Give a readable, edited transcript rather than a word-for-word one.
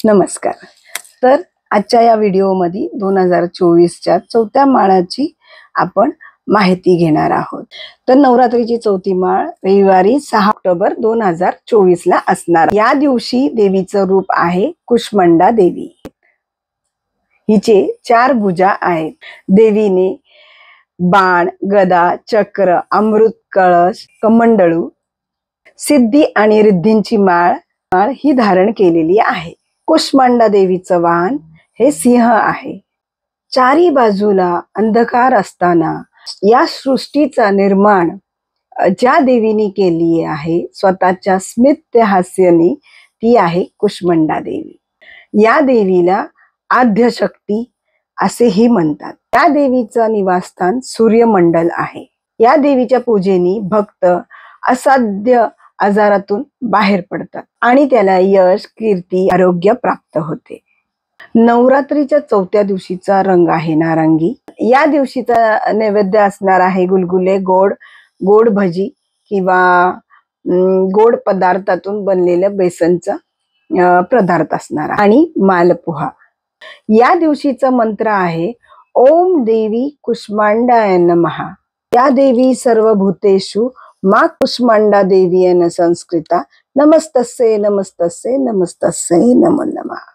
नमस्कार। तर आजच्या या व्हिडिओमध्ये 2024च्या चौथ्या माळाची आपण माहिती घेणार आहोत। तर नवरात्रीची चौथी माळ रविवारी 6 ऑक्टोबर 2024 ला असणार। या दिवशी देवीचं रूप आहे कुष्मांडा देवी। हिचे 4 भुजा आहेत। देवीने बाण, गदा, चक्र, अमृत कळश, कमंडलू, सिद्धी आणि रिद्धींची माळ ही धारण केलेली आहे। कुष्मांडा देवीचं वाहन हे सिंह आहे। चारी बाजूला अंधकार असताना या सृष्टीचा निर्माण ज्या देवीने केली आहे स्वतःच्या स्मित हास्याने ती आहे कुष्मांडा देवी। या देवीला आद्यशक्ती असेही म्हणतात। या देवीचं निवासस्थान सूर्यमंडल आहे। या देवीच्या पूजेने भक्त असाध्य आजारातून बाहेर पडतात आणि त्याला यश, कीर्ती, आरोग्य प्राप्त होते। नवरात्रीच्या चौथ्या दिवशीचा रंग आहे नारंगी। या दिवशीचा नैवेद्य असणार आहे गुलगुले, गोड भजी किंवा गोड पदार्थातून बनलेलं बेसनचं पदार्थ असणार आणि मालपुहा। या दिवशीचा मंत्र आहे ओम देवी कुष्मांडाय नमः। या देवी सर्वभूतेषु मा कुष्मांडा देवी न संस्कृता नमस्तस्यै नमस्तस्यै नमस्तस्यै नमो नमः।